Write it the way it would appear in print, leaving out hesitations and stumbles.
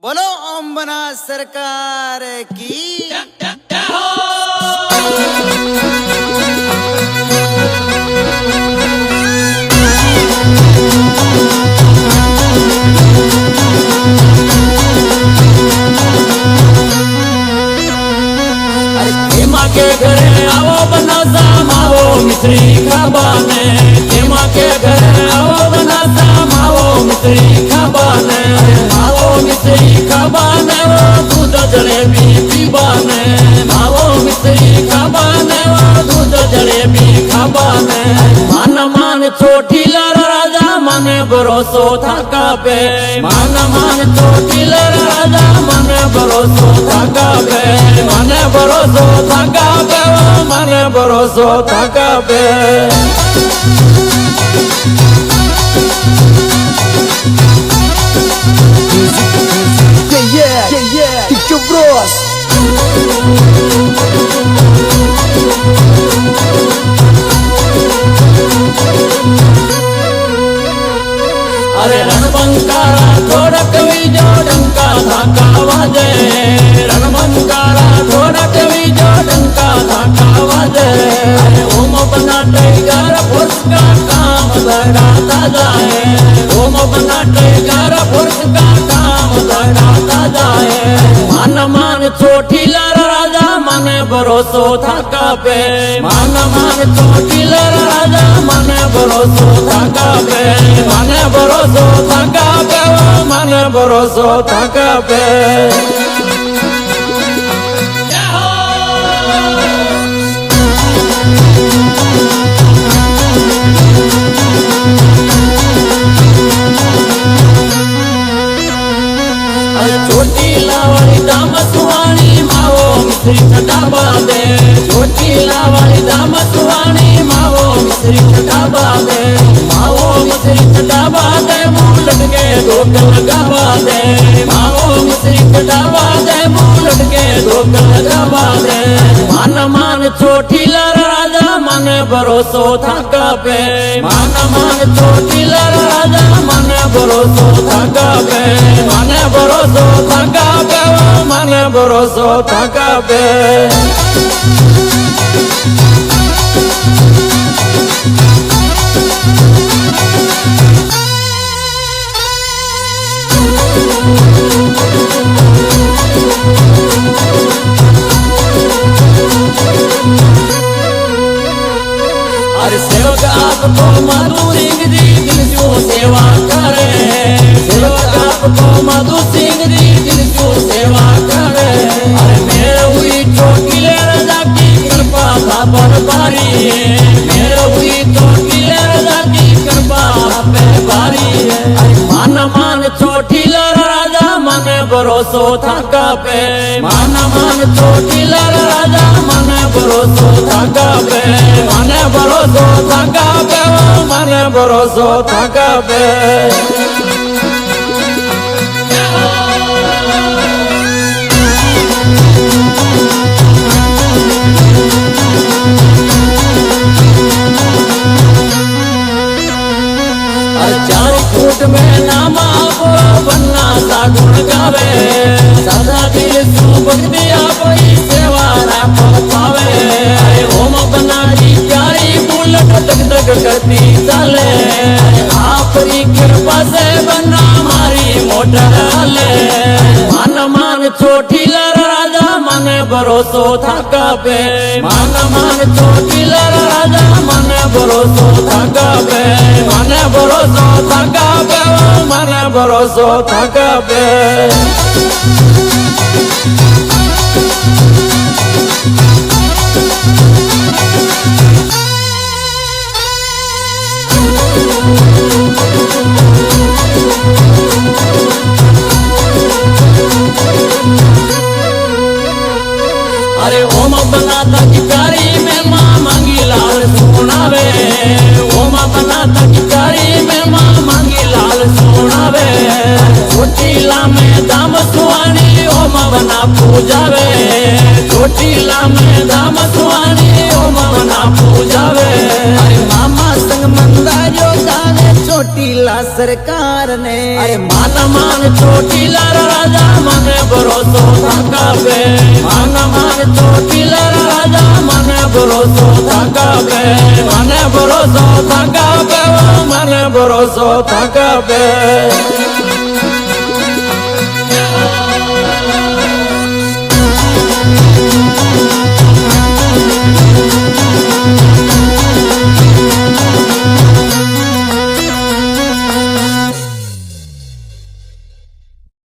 बोलो ओम बना सरकार की। हेमा के घरे आओ बना सामाओ मिस्त्री खाबाने। हेमा के घरे आओ बना सामाओ मिस्त्री खाबाने। आओ मिस्त्री खाबाने वो दूध जलेबी पीबाने। आओ मिस्त्री खाबाने वो दूध जलेबी खाबाने। मान मान छोटी लर राजा मने भरोसो थाका पे। मान मान छोटी लर राजा मने भरोसो थाका पे। मने भरोसो थाका पे मने भरोसो थाका पे। Kick Bros. अरे रणबंकारा थोड़क विजो डंका धाका वाजे। रणबंकारा थोड़क विजो डंका धाका वाजे। अरे ओम बना टाइगर फोर्स का काम बढ़ाता जाए। ओम बना टाइगर फोर्स का काम बढ़ाता जाए। मान मान छोटी लर राजा मने भरोसो थाका पे। मान मान छोटी लर राजा मने भरोसो थाका पे। मने भरोसो थाका पे मने भरोसो थाका पे। छोटी लावाली दाम सुहानी मावो मिस्त्री छटाबा दे। छोटी लावाली दाम सुहानी मावो मिस्त्री छटाबा दे। मावो मिस्त्री छटाबा दे मूलट के धोक लगावा दे। मावो मिस्त्री छटाबा दे मूलट के धोक लगावा दे। मान मान छोटी लर राजा मने भरोसो थाका पे। मान मान छोटी लर राजा मने भरोसो थाका पे। मने भरोसो थाका पे मने भरोसो थाका पे। अरे सेवक आपको मधु सिंह जी दिल जो सेवा करे। सेवक आपको मधु सिंह जी दिल जो सेवा करे। अरे मेरे हुई छोटी ले राजा की कृपा था बरबारी है। मेरे हुई छोटी ले राजा की कृपा पे बारी है। अरे मान मान छोटी लर राजा मने भरोसो थाका पे। मान मान छोटी लर राजा मने भरोसो थाका पे। मने भरोसो थाका पे मने भरोसो थाका पे। चार फूट में नाम आपो बन्ना सा गुण गावे। सदा दिल सु भक्ति आपकी सेवा राख पावे। अरे ओम बना जी प्यारी बुलट तक तक करती चाले। आपकी कृपा से बना हमारी मोटर ले। मान मान छोटी लर राजा मने भरोसो थाका पे। मान मान छोटी लर राजा मने भरोसो थाका पे। मने भरोसो थाका पे मने भरोसो थाका पे। अरे ओम बना तकिकारी में माँ मांगी लाल सोनावे। ओम बना तकिकारी में माँ मांगी लाल सोनावे। छोटी ला में दाम सुहानी ओम बना पूजावे। छोटी ला में दाम सुहानी ओम बना पूजावे। अरे मामा संग मंदा जो गावे छोटी ला सरकार ने। अरे मान मान छोटी ला राजा ભરોસો થકાવે મન મારતો ટીલર રાજા મને ભરોસો થકાવે મને ભરોસો થકાવે મને ભરોસો થકાવે